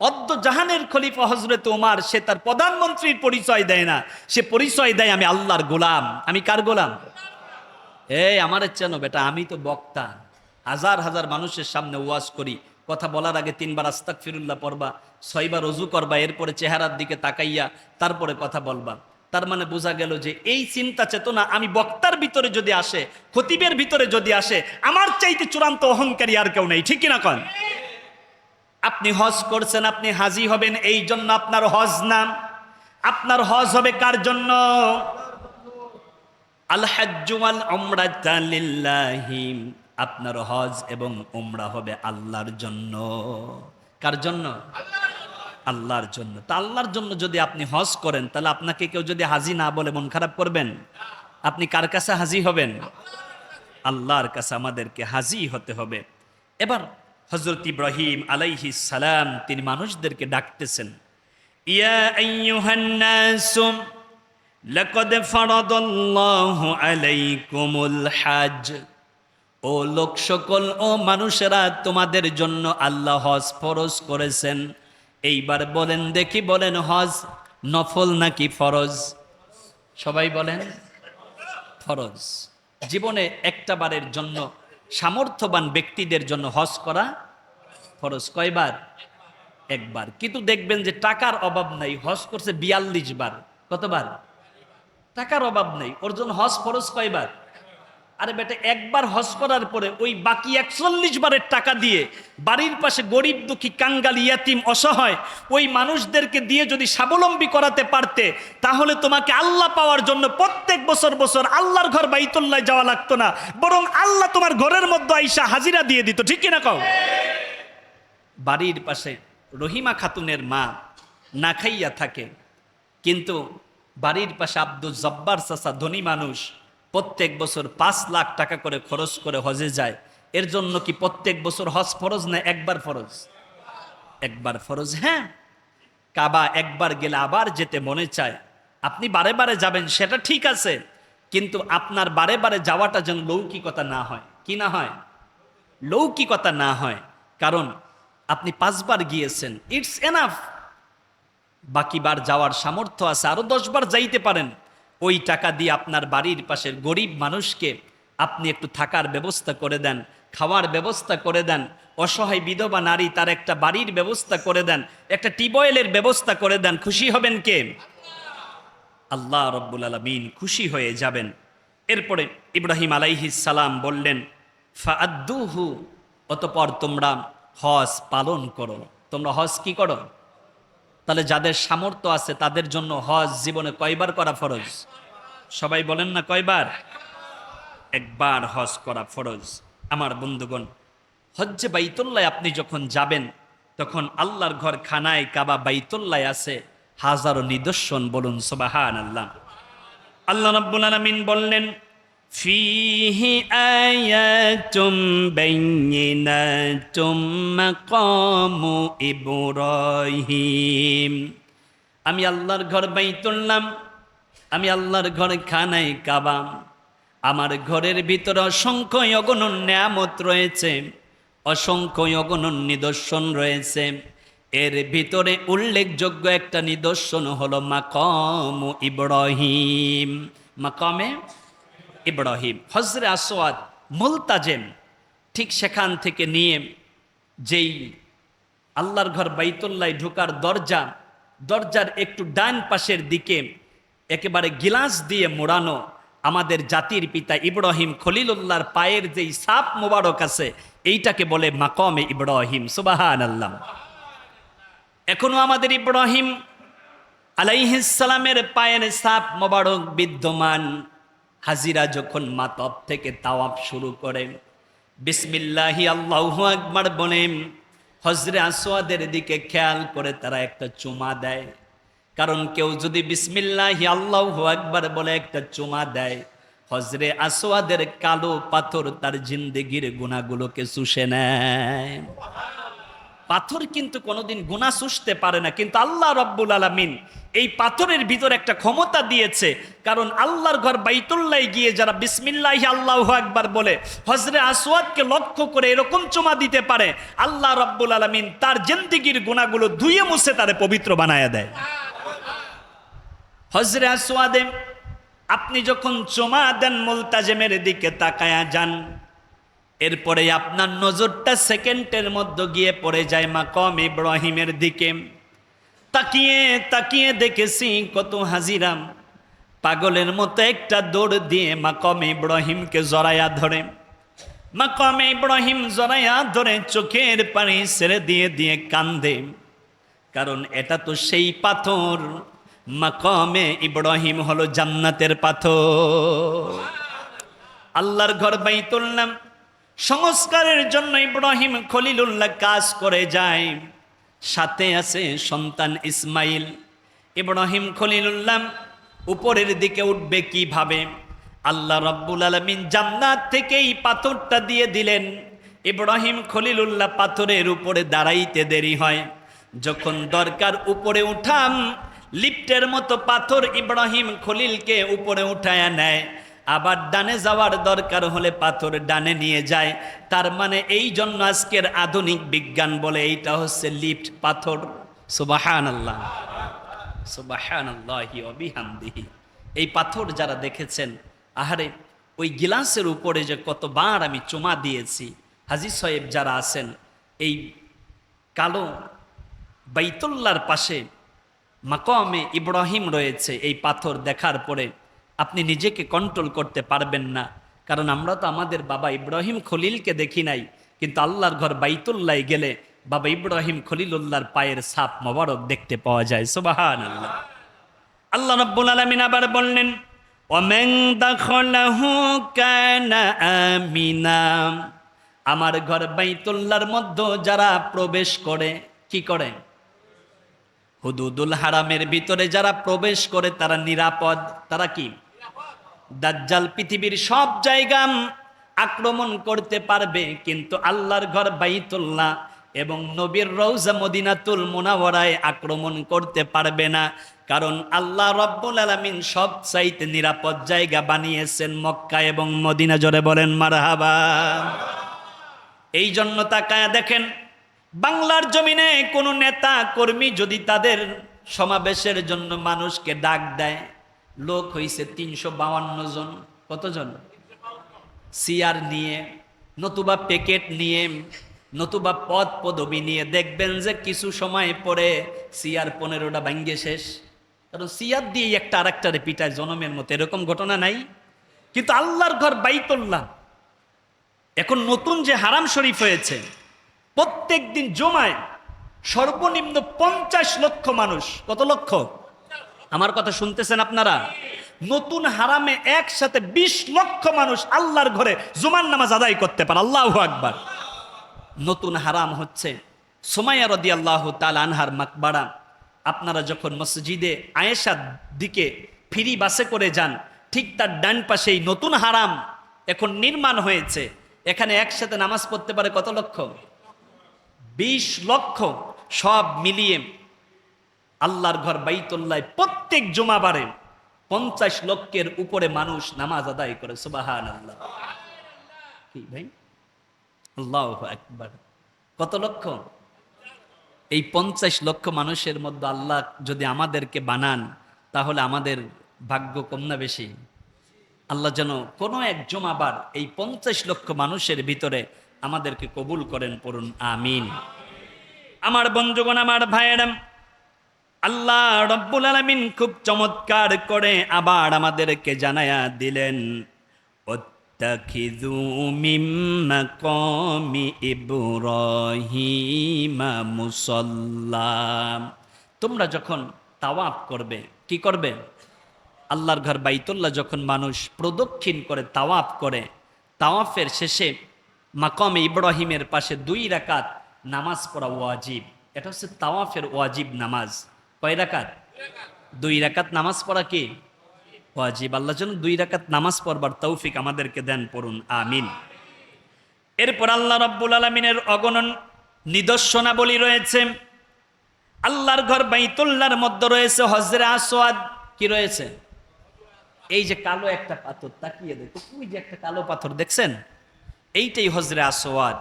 অদ্য জাহানের খলিফা হযরত উমর, সে তার প্রধানমন্ত্রীর পরিচয় দেয় না, সে পরিচয় দেয় আমি আল্লাহর গোলাম। আমি কার গোলাম? এই আমারে চেনো বেটা, আমি তো বক্তা, হাজার হাজার মানুষের সামনে ওয়াজ করি। কথা বলার আগে 3 বার আস্তাগফিরুল্লাহ পড়বা, 6 বার ওযু করবা, এরপরে চেহারার দিকে তাকাইয়া তারপরে কথা বলবা। তার মানে বোঝা গেল যে এই চিন্তা চেতনা আমি বক্তার ভিতরে যদি আসে, খতিবের ভিতরে যদি আসে, আমার চাইতে চূড়ান্ত অহংকারী আর কেউ নেই। ঠিক কিনা কন? আপনি হজ করছেন, আপনি হাজী হবেন, এই জন্য আপনার হজ না। আপনার হজ হবে কার জন্য? আল হাজ্জু ওয়াল উমরাতু লিল্লাহি। আপনার হজ এবং উমরা হবে আল্লাহর জন্য। কার জন্য? আল্লাহর জন্য। তা আল্লাহর জন্য যদি আপনি হজ করেন, তাহলে আপনাকে কেউ যদি হাজী না বলে মন খারাপ করবেন? আপনি কার কাছে হাজী হবেন? আল্লাহর কাছে আমাদেরকে হাজী হতে হবে। এবার হযরত ইব্রাহিম আলাইহিস সালাম তিনি মানুষদেরকে ডাকতেছেন, ইয়া আইয়ুহান নাসু লাকাদ ফারাদাল্লাহু আলাইকুমুল হজ। ও লোক সকল, ও মানুষেরা, তোমাদের জন্য আল্লাহ হজ ফরজ করেছেন। এইবার বলেন দেখি, বলেন হজ নফল নাকি ফরজ? সবাই বলেন ফরজ। জীবনে একটা বারের জন্য সামর্থ্যবান ব্যক্তিদের জন্য হজ করা ফরজ। কয়বার? একবার। কিন্তু দেখবেন যে টাকার অভাব নাই, হজ করছে 42 বার। কতবার? টাকার অভাব নেই, ওর জন্য হজ ফরজ কয়বার? আরে বেটা, একবার হজ করার পরে ওই বাকি 41 বারের টাকা দিয়ে বাড়ির পাশে গরিব দুঃখী কাঙ্গাল ইয়াতিম অসহায় ওই মানুষদেরকে দিয়ে যদি স্বাবলম্বী করাতে পারতে, তাহলে তোমাকে আল্লাহ পাওয়ার জন্য প্রত্যেক বছর বছর আল্লাহর ঘর বাইতুল্লাহ যাওয়া লাগতো না, বরং আল্লাহ তোমার ঘরের মধ্যে আইসা হাজিরা দিয়ে দিত। ঠিক কিনা কও? বাড়ির পাশে রহিমা খাতুনের মা না খাইয়া থাকে, কিন্তু বাড়ির পাশে আব্দুল জব্বার চাচা ধনী মানুষ, প্রত্যেক বছর 5 লাখ টাকা করে খরচ করে হজে যায়। এর জন্য কি প্রত্যেক বছর হজ ফরজ না একবার ফরজ? একবার ফরজ। হ্যাঁ, কাবা একবার গেলে আবার যেতে মনে চায়। আপনি বারে বারে যাবেন সেটা ঠিক আছে, কিন্তু আপনার বারে বারে যাওয়াটা যেন লৌকিকতা না হয়। কি না হয়? লৌকিকতা না হয়। কারণ আপনি 5 বার গিয়েছেন, ইটস এনাফ। বাকি বার যাওয়ার সামর্থ্য আছে, আরো 10 বার যাইতে পারেন। ওই টাকা দিয়ে আপনার বাড়ির পাশের গরিব মানুষকে আপনি একটু থাকার ব্যবস্থা করে দেন, খাওয়ার ব্যবস্থা করে দেন, অসহায় বিধবা নারী তার একটা বাড়ির ব্যবস্থা করে দেন, একটা টিউবওয়েলের ব্যবস্থা করে দেন। খুশি হবেন কে? আল্লাহ রব্বুল আলামিন খুশি হয়ে যাবেন। এরপরে ইব্রাহিম আলাইহিস সালাম বললেন, ফাআদ্দুহু, অতঃপর তোমরা হজ পালন করো। তোমরা হজ কি করো? তাহলে যাদের সামর্থ্য আছে তাদের জন্য হজ জীবনে কয়বার করা ফরজ? সবাই বলেন না কয়বার? একবার হজ করা ফরজ। আমার বন্ধুগণ, হজ্জে বাইতুল্লাহ আপনি যখন যাবেন, তখন আল্লাহর ঘর খানায় কাবা বাইতুল্লাহ আছে হাজারো নিদর্শন। বলুন সুবহানাল্লাহ। আল্লাহ রাব্বুল আলামিন বললেন, ফিহি আয়াতুম বাইয়িনাতুম মাকামু ইব্রাহিম। আমি আল্লাহর ঘর বাইতুল্লাহ, আমি আল্লাহর ঘর খানায় কাবা। আমার ঘরের ভিতরে অসংখ্য অগণন নেয়ামত রয়েছে, অসংখ্য অগণন নিদর্শন রয়েছে। এর ভিতরে উল্লেখযোগ্য একটা নিদর্শন হলো মাকাম ইব্রাহিম, মাকামে ইব্রাহিম। হজরে আসওয়াদ মুলতাজেম, ঠিক সেখান থেকে নিয়ে যেই আল্লাহর ঘর বাইতুল্লাহ ঢোকার দরজা, দরজার একটু ডান পাশের দিকে একেবারে গিলাস দিয়ে মোড়ানো আমাদের জাতির পিতা ইব্রাহিম খলিলুল্লাহর পায়ের যেই সাপ মোবারক আছে, এইটাকে বলে মাকামে ইব্রাহিম। সুবহানাল্লাহ। এখনো আমাদের ইব্রাহিম আলাইহিস সালামের পায়ের সাপ মোবারক বিদ্যমান। হাজিরা যখন মাতব থেকে তাওয়াফ শুরু করে, বিসমিল্লাহি আল্লাহু আকবার বলে হজরে আসওয়াদের দিকে খেয়াল করে তারা একটা চুমা দেয়। কারণ কেউ যদি বিসমিল্লাহি আল্লাহু আকবার বলে একটা চুমা দেয়, হজরে আসওয়াদের কালো পাথর তার জিন্দেগির গুনাহগুলোকে শুষে নেয়। পাথর কিন্তু কোনোদিন গুনাহ শুষতে পারে না, কিন্তু আল্লাহ রাব্বুল আলামিন এই পাথরের ভিতর একটা ক্ষমতা দিয়েছে। কারণ আল্লাহর ঘর বাইতুল্লাহ গিয়ে যারা বিসমিল্লাহি আল্লাহু আকবার বলে হজরে আসওয়াদকে লক্ষ্য করে এরকম চুমা দিতে পারে, আল্লাহ রাব্বুল আলামিন তার জিন্দেগির গুনাহগুলো ধুয়ে মুছে তারে পবিত্র বানায়া দেয়। হজরে আসওয়াদে আপনি যখন চুমা দেন, মুলতাজেমের দিকে তাকায়া যান, এরপরে আপনার নজরটা সেকেন্ডের মধ্যে গিয়ে পড়ে যায় মাকাম ইব্রাহিমের দিকে। তাকিয়ে তাকিয়ে দেখেছি কত হাজিরাম পাগলের মতো একটা দৌড় দিয়ে মাকাম ইব্রাহিমকে জড়াইয়া ধরে, মাকাম ইব্রাহিম জড়াইয়া ধরে চোখের পানি ছেড়ে দিয়ে দিয়ে কান্দে। কারণ এটা তো সেই পাথর, মাকামে ইব্রাহিম হলো জান্নাতের পাথর। আল্লাহর ঘর বাইতুল্লাহ সংস্কারের জন্য ইব্রাহিম খলিলুল্লাহ কাজ করে যায়, সাথে আছে সন্তান ইসমাইল। ইব্রাহিম খলিলুল্লাহ উপরের দিকে উঠবে কিভাবে? আল্লাহ রাব্বুল আলামিন জান্নাত থেকেই পাথরটা দিয়ে দিলেন। ইব্রাহিম খলিলুল্লাহ পাথরের উপরে দাঁড়াইতে দেরি হয়, যখন দরকার উপরে উঠাম, লিফটের মতো পাথর ইব্রাহিম খলিলকে উপরে উঠায়া নেয়। আবার ডানে যাওয়ার দরকার হলে পাথর ডানে নিয়ে যায়। তার মানে এই জন্য আজকের আধুনিক বিজ্ঞান বলে এইটা হচ্ছে লিফট পাথর। সুবহানাল্লাহ, সুবহানাল্লাহি ওয়া বিহামদিহি। এই পাথর যারা দেখেছেন, আহারে ওই গিলাসের উপরে যে কতবার আমি চুমা দিয়েছি। হাজী সাহেব যারা আছেন, এই কালো বাইতুল্লাহর পাশে মাকামে ইব্রাহিম রয়েছে, এই পাথর দেখার পরে আপনি নিজেকে কন্ট্রোল করতে পারবেন না। কারণ আমরা তো আমাদের বাবা ইব্রাহিম খলিলকে দেখি নাই, কিন্তু আল্লাহর ঘর বাইতুল্লাহ গেলে বাবা ইব্রাহিম খলিলুল্লাহর পায়ের ছাপ মোবারক দেখতে পাওয়া যায়। সুবহানাল্লাহ। আল্লাহ রাব্বুল আলামিন আবার বললেন, ওয়ামান দাখালাহু কানা আমিনা। আমার ঘর বাইতুল্লাহর মধ্যে যারা প্রবেশ করে, কি করে? হুদুদুল হারামের ভিতরে যারা প্রবেশ করে তারা নিরাপদ। তারা কি? দাজ্জাল পৃথিবীর সব জায়গা আক্রমণ করতে পারবে, কিন্তু আল্লাহর ঘর বাইতুল্লাহ এবং নবীর রওজা মদিনাতুল মুনাওয়ারায় আক্রমণ করতে পারবে না। কারণ আল্লাহ রাব্বুল আলামিন সব চাইতে নিরাপদ জায়গা বানিয়েছেন মক্কা এবং মদিনা। জোরে বলেন মারহাবা। এই জন্য তাকায়া দেখেন, বাংলার জমিনে কোনো নেতা কর্মী যদি তাদের সমাবেশের জন্য মানুষকে ডাক দেয়, লোক হইছে 352 জন। কতজন? সিয়ার নিয়ে, নতুবা প্যাকেট নিয়ে, নতুবা পদ পদবি নিয়ে, দেখবেন যে কিছু সময় পরে সিয়ার 15টা ভাঙ্গে শেষ। কারণ সিয়ার দিয়ে একটা আরেকটারে পিটায় জনমের মতো, এরকম ঘটনা নাই? কিন্তু আল্লাহর ঘর বাইতুল্লাহ এখন নতুন যে হারাম শরীফ হয়েছে, প্রত্যেক দিন জুমায় সর্বনিম্ন 50 লক্ষ মানুষ। কত লক্ষ? আমার কথা শুনতেছেন আপনারা? নতুন হারামে একসাথে 20 লক্ষ মানুষ আল্লাহর ঘরে জুমার নামাজ আদায় করতে পারে। আল্লাহু আকবার। নতুন হারাম হচ্ছে সুমাইয়া রাদিয়াল্লাহু তাআলা আনহার মাকবারা। আপনারা যখন মসজিদে আয়েশার দিকে ফ্রি বাসে করে যান, ঠিক তার ডান পাশেই নতুন হারাম এখন নির্মাণ হয়েছে। এখানে একসাথে নামাজ পড়তে পারে কত লক্ষ? 20 লক্ষ। সব মিলিয়ে আল্লাহর ঘর বাইতুল্লাহ প্রত্যেক জুমাবারে 50 লক্ষের উপরে মানুষ নামাজ আদায় করে। সুবহানাল্লাহ। কি ভাই? আল্লাহু আকবার। কত লক্ষ? এই 50 লক্ষ মানুষের মধ্যে আল্লাহ যদি আমাদেরকে বানান তাহলে আমাদের ভাগ্য কম না বেশি? আল্লাহ যেন কোনো এক জুমাবার এই 50 লক্ষ মানুষের ভিতরে আমাদেরকে কবুল করেন, পড়ুন আমিন। আমার বন্ধুগণ, আমার ভাইয়েরা, আল্লাহ রব্বুল আলামিন খুব চমৎকার করে আবার আমাদেরকে জানায়া দিলেন, ওত্তাখিযু মিন মাকামি ইব্রাহিমা মুসাল্লা। তোমরা যখন তাওয়াফ করবে, কি করবে? আল্লাহর ঘর বাইতুল্লাহ যখন মানুষ প্রদক্ষিণ করে, তাওয়াফ করে, তাওয়াফের শেষে মাকামে ইব্রাহিমের পাশে 2 রাকাত নামাজ পড়া ওয়াজিব। এটা হচ্ছে তাওয়াফের ওয়াজিব নামাজ। কয় রাকাত? 2 রাকাত নামাজ পড়া কি ওয়াজিব। আল্লাহ যেন 2 রাকাত নামাজ পড়বার তৌফিক আমাদেরকে দেন, পড়ুন আমিন। এরপর আল্লাহ রাব্বুল আলামিনের অগণন নিদর্শনাবলী রয়েছে। আল্লাহর ঘর বাইতুল্লাহর মধ্যে রয়েছে হজরে আসওয়াদ। কি রয়েছে? এই যে কালো একটা পাথর, তাকিয়ে দেখো, ওই যে একটা কালো পাথর দেখছেন, এইটাই হজরে আসওয়াদ।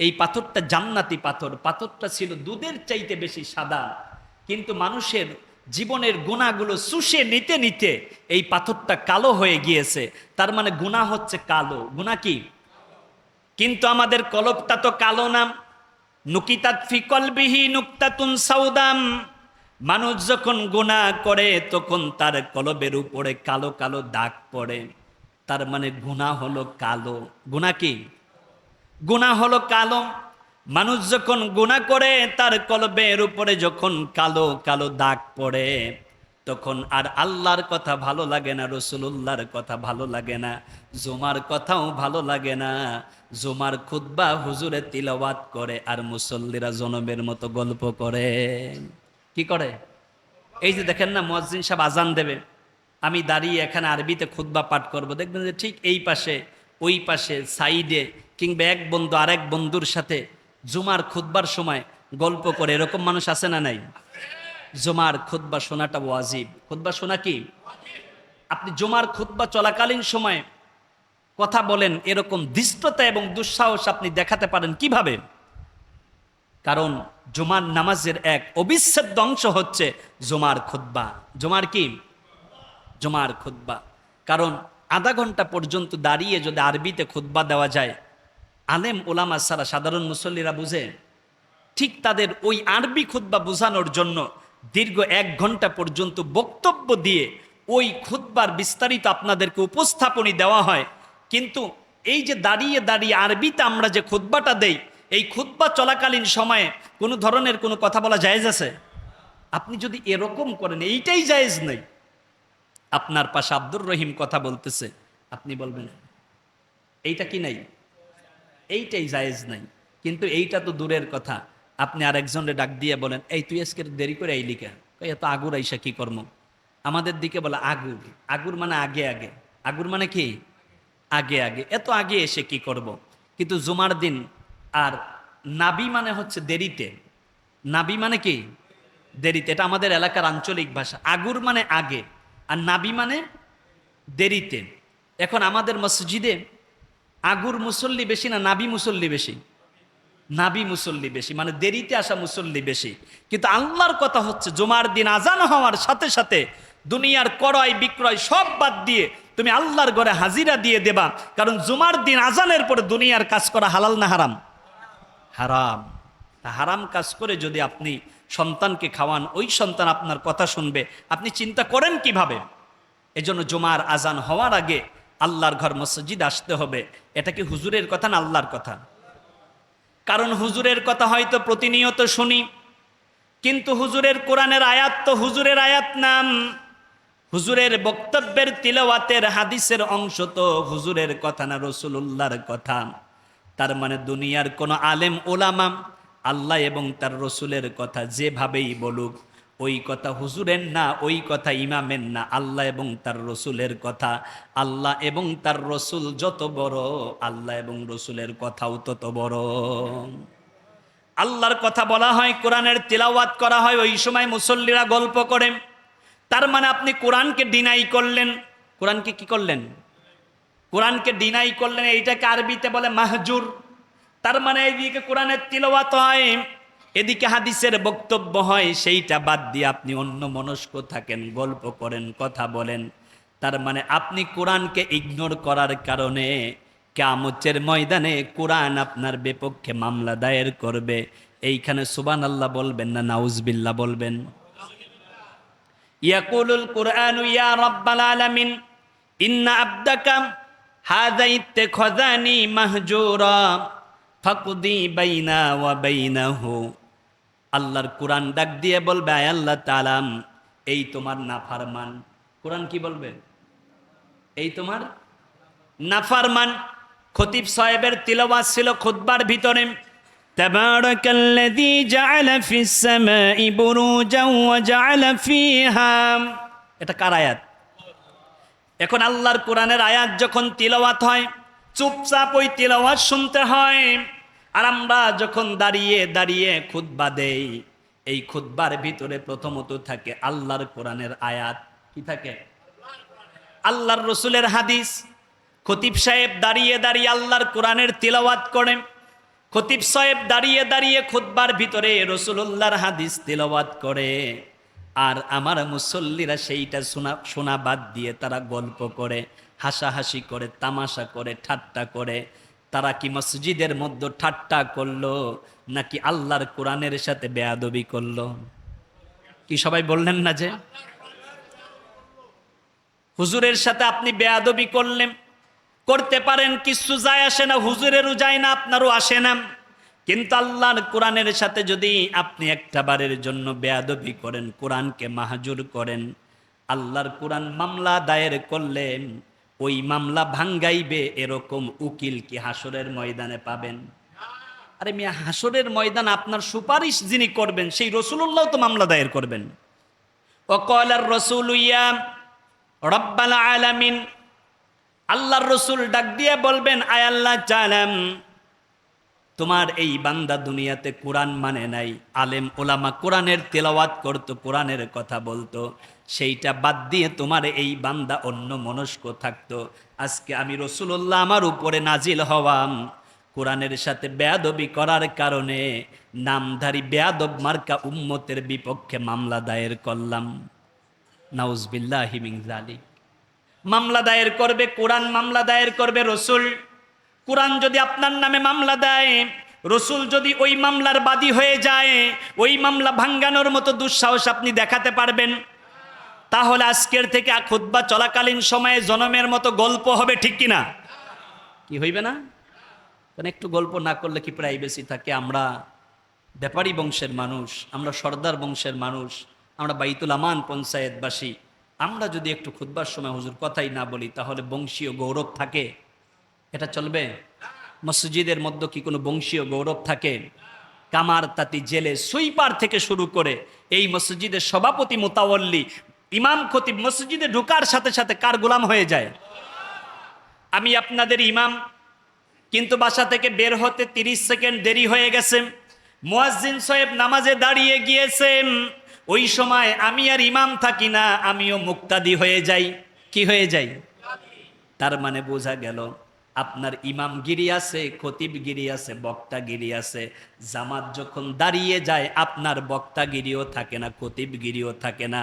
এই পাথরটা জান্নাতি পাথর। পাথরটা ছিল দুধের চাইতে বেশি সাদা, কিন্তু মানুষের জীবনের গুনাহগুলো চুষে নিতে নিতে এই পাথরটা কালো হয়ে গিয়েছে। তার মানে গুনাহ হচ্ছে কালো। গুনাহ কি? কিন্তু আমাদের কলবটা তো কালো না। নুকিতাত ফি কলবিহি নুকতাতুন সাউদাম। মানুষ যখন গুনাহ করে তখন তার কলবের উপরে কালো কালো দাগ পড়ে। তার মানে গুনাহ হলো কালো। গুনাহ কি? গুনাহ হলো কালো। মানুষ যখন গুনাহ করে তার কলবের উপরে যখন কালো কালো দাগ পড়ে, তখন আর আল্লাহর কথা ভালো লাগে না, রাসূলুল্লাহর কথা ভালো লাগে না, জুমার কথাও ভালো লাগে না। জুমার খুতবা হুজুরে তিলাওয়াত করে আর মুসল্লিরা জনমের মতো গল্প করে। কি করে? এই যে দেখেন না, মুয়াজ্জিন সাহেব আজান দেবে, আমি দাঁড়িয়ে এখানে আরবিতে খুতবা পাঠ করব, দেখবেন যে ঠিক এই পাশে ওই পাশে সাইডে কিংবা এক বন্ধু আরেক বন্ধুর সাথে জুমার খুতবার সময় গল্প করে। এরকম মানুষ আছে না নাই? জুমার খুতবা শোনাটা ওয়াজিব। খুতবা শোনা কি? আপনি জুমার খুতবা চলাকালীন সময় কথা বলেন, এরকম ধৃষ্টতা এবং দুঃসাহস আপনি দেখাতে পারেন কিভাবে? কারণ জুমার নামাজের এক অবিচ্ছেদ্য অংশ হচ্ছে জুমার খুতবা। জুমার কি? জুমার খুতবা। কারণ আধা ঘন্টা পর্যন্ত দাঁড়িয়ে যদি আরবিতে খুতবা দেওয়া যায়, আলেম ওলামা ছাড়া সাধারণ মুসল্লিরা বুঝে? ঠিক তাদের ওই আরবি খুতবা বোঝানোর জন্য দীর্ঘ 1 ঘন্টা পর্যন্ত বক্তব্য দিয়ে ওই খুতবার বিস্তারিত আপনাদেরকে উপস্থাপনী দেওয়া হয়। কিন্তু এই যে দাঁড়িয়ে দাঁড়িয়ে আরবিতে আমরা যে খুতবাটা দেই, এই খুতবা চলাকালীন সময়ে কোনো ধরনের কোনো কথা বলা জায়েজ আছে? আপনি যদি এরকম করেন, এইটাই জায়েজ নেই। আপনার পাশে আব্দুর রহিম কথা বলতেছে, আপনি বলবেন এইটা কি নাই? এইটাই জায়েজ নাই। কিন্তু এইটা তো দূরের কথা, আপনি আরেকজনের ডাক দিয়ে বলেন, এই তুই আজকে দেরি করে আইলি কেন? এত আগুর আইসা কি কর্ম? আমাদের দিকে বলে আগুর। আগুর মানে আগে আগে। আগুর মানে কি? আগে আগে। এত আগে এসে কি করব? কিন্তু জুমার দিন আর নাবি মানে হচ্ছে দেরিতে। নাবি মানে কি? দেরিতে। এটা আমাদের এলাকার আঞ্চলিক ভাষা। আগুর মানে আগে আর নাবি মানে দেরিতে। এখন আমাদের মসজিদে আগুর মুসল্লি বেশি না নাবি মুসল্লি বেশি? নাবি মুসল্লি বেশি, মানে দেরিতে আসা মুসল্লি বেশি। কিন্তু আল্লাহর কথা হচ্ছে জুমার দিন আজান হওয়ার সাথে সাথে দুনিয়ার ক্রয় বিক্রয় সব বাদ দিয়ে তুমি আল্লাহর ঘরে হাজিরা দিয়ে দেবা। কারণ জুমার দিন আজানের পরে দুনিয়ার কাজ করা হালাল না হারাম? হারাম। হারাম কাজ করে যদি আপনি সন্তানকে খাওয়ান, ওই সন্তান আপনার কথা শুনবে, আপনি চিন্তা করেন কিভাবে? এজন্য জুমার আজান হওয়ার আগে আল্লাহর ঘর মসজিদ আসতে হবে। এটা কি হুজুরের কথা না আল্লাহর কথা? কারণ হুজুরের কথা হয়তো প্রতিনিয়ত শুনি, কিন্তু হুজুরের কোরআনের আয়াত তো হুজুরের আয়াত নাম। হুজুরের বক্তব্যের তিলাওয়াতের হাদিসের অংশ তো হুজুরের কথা না, রাসূলুল্লাহর কথা। তার মানে দুনিয়ার কোন আলেম ওলামা আল্লাহ এবং তার রসুলের কথা যেভাবেই বলুক, ওই কথা হুজুরের না, ওই কথা ইমামের না, আল্লাহ এবং তার রসুলের কথা। আল্লাহ এবং তার রসুল যত বড়, আল্লাহ এবং রসুলের কথাও তত বড়। আল্লাহর কথা বলা হয়, কোরআনের তিলাওয়াত করা হয়, ওই সময় মুসল্লিরা গল্প করেন। তার মানে আপনি কোরআনকে ডিনাই করলেন। কোরআনকে কি করলেন? কোরআনকে ডিনাই করলেন। এইটাকে আরবিতে বলে মাহজুর। তার মানে এইদিকে কোরআনের তিলাওয়াত হয়, এদিকে হাদিসের বক্তব্য হয়, সেইটা বাদ দিয়ে আপনি অন্য মনস্ক থাকেন, গল্প করেন, কথা বলেন। তার মানে আপনি কোরআনকে ইগনোর করার কারণে কিয়ামতের ময়দানে কোরআন আপনার বিপক্ষে মামলা দায়ের করবে। এইখানে সুবহানাল্লাহ বলবেন না নাউজুবিল্লাহ বলবেন? ইয়াকুলুল কুরআনু ইয়া রাব্বাল আলামিন ইন্না আবদাকা হাযা ইত্তাখাযানি মাহজুরা ফাকদি বাইনা ওয়া বাইনাহু। আল্লাহর কোরআন ডাক দিয়ে বলবে, আয় আল্লাহ তাআলা, এই তোমার নাফরমান। কোরআন কি বলবে? এই তোমার নাফরমান। খতিব সাহেবের তিলাওয়াত ছিল খুতবার ভিতরে, তাবারাকাল্লাযী জাআলা ফিস সামাই বুরুজান ওয়া জাআলা ফিহা। এটা কার আয়াত? এখন আল্লাহর কোরআনের আয়াত যখন তিলাওয়াত হয়, চুপচাপ ওই তিলাওয়াত শুনতে হয়। আর আমরা যখন দাঁড়িয়ে দাঁড়িয়ে খুতবা দেই, এই খুতবার ভিতরে প্রথমত থাকে আল্লাহর কোরআনের আয়াত। কি থাকে? আল্লাহর রসুলের হাদিস। খতিব সাহেব দাঁড়িয়ে দাঁড়িয়ে আল্লাহর কোরআনের তিলাওয়াত করেন। খতিব সাহেব দাঁড়িয়ে দাঁড়িয়ে খুতবার ভিতরে রসুলুল্লাহর হাদিস তিলাওয়াত করে। আর আমার মুসল্লিরা সেইটা শোনা বাদ দিয়ে তারা গল্প করে, হাসাহাসি করে, তামাশা করে, ঠাট্টা করে। তারা কি মসজিদের মধ্যে ঠাট্টা করলো নাকি আল্লাহর কোরআনের সাথে বেয়াদবি করলো? কি সবাই বললেন না যে হুজুরের সাথে আপনি বেয়াদবি করলেন? করতে পারেন, কিছু যায় আসে না, হুজুরেরও যায় না, আপনারও আসে না। কিন্তু আল্লাহর কোরআনের সাথে যদি আপনি একটা বারের জন্য বেয়াদবি করেন, কোরআনকে মাহজুর করেন, আল্লাহর কোরআন মামলা দায়ের করলেন, ওই মামলা ভাঙ্গাইবে এরকম উকিল কি হাসরের ময়দানে পাবেন? আরে মিয়া, হাসরের ময়দান আপনার সুপারিশ যিনি করবেন সেই রাসূলুল্লাহ তো মামলা দায়ের করবেন। ওয়াকালার রাসূলু ইয়া রাব্বাল আলামিন। আল্লাহর রসুল ডাক দিয়ে বলবেন, আয় আল্লাহ জালাম, তোমার এই বান্দা দুনিয়াতে কোরআন মানে নাই, আলেম ওলামা কোরআনের তেলাওয়াত করতো, কোরআনের কথা বলতো, সেইটা বাদ দিয়ে তোমার এই বান্দা অন্য মনস্ক থাকতো। আজকে আমি রসুল্লাহ আমার উপরে নাজিল হওয়াম, কোরআনের সাথে বেয়াদবি করার কারণে নামধারী বেয়াদব মার্কা উম্মতের বিপক্ষে মামলা দায়ের করলাম। নাউজুবিল্লাহি মিন যালিক। মামলা দায়ের করবে কোরআন, মামলা দায়ের করবে রসুল। কোরআন যদি আপনার নামে মামলা দেয়, রসুল যদি ওই মামলার বাদী হয়ে যায়, ওই মামলা ভাঙ্গানোর মতো দুঃসাহস আপনি দেখাতে পারবেন? তাহলে আজকের থেকে খুতবা চলাকালীন সময়ে জনমের মতো গল্প হবে, ঠিক কিনা? কি হইবে না? কারণ একটু গল্প না করলে কি প্রাইভেসি থাকে? আমরা ব্যাপারী বংশের মানুষ, আমরা সর্দার বংশের মানুষ, আমরা বাইতুল আমান পঞ্চায়েতবাসী। আমরা যদি একটু খুতবার সময় হুজুর কথাই না বলি, তাহলে বংশীয় গৌরব থাকে? এটা চলবে? মসজিদের মধ্যে কি কোনো বংশীয় গৌরব থাকে? কামার তাঁতি জেলে সুইপার থেকে শুরু করে এই মসজিদের সভাপতি মোতাওয়াল্লি ইমাম খতিব মসজিদে ঢোকার সাথে সাথে কার গোলাম হয়ে যায়? আমি আপনাদের ইমাম, কিন্তু বাসা থেকে বের হতে 30 সেকেন্ড দেরি হয়ে গেছে, মুয়াজ্জিন সাহেব নামাজে দাঁড়িয়ে গিয়েছেন, ওই সময় আমি আর ইমাম থাকি না, আমিও মুক্তাদি হয়ে যাই। কি হয়ে যাই? তার মানে বোঝা গেল আপনার ইমামগিরি আছে, খতিবগিরি আছে, বক্তাগিরি আছে। জামাত যখন দাঁড়িয়ে যায় আপনার বক্তাগিরিও থাকে না, খতিবগিরিও থাকে না,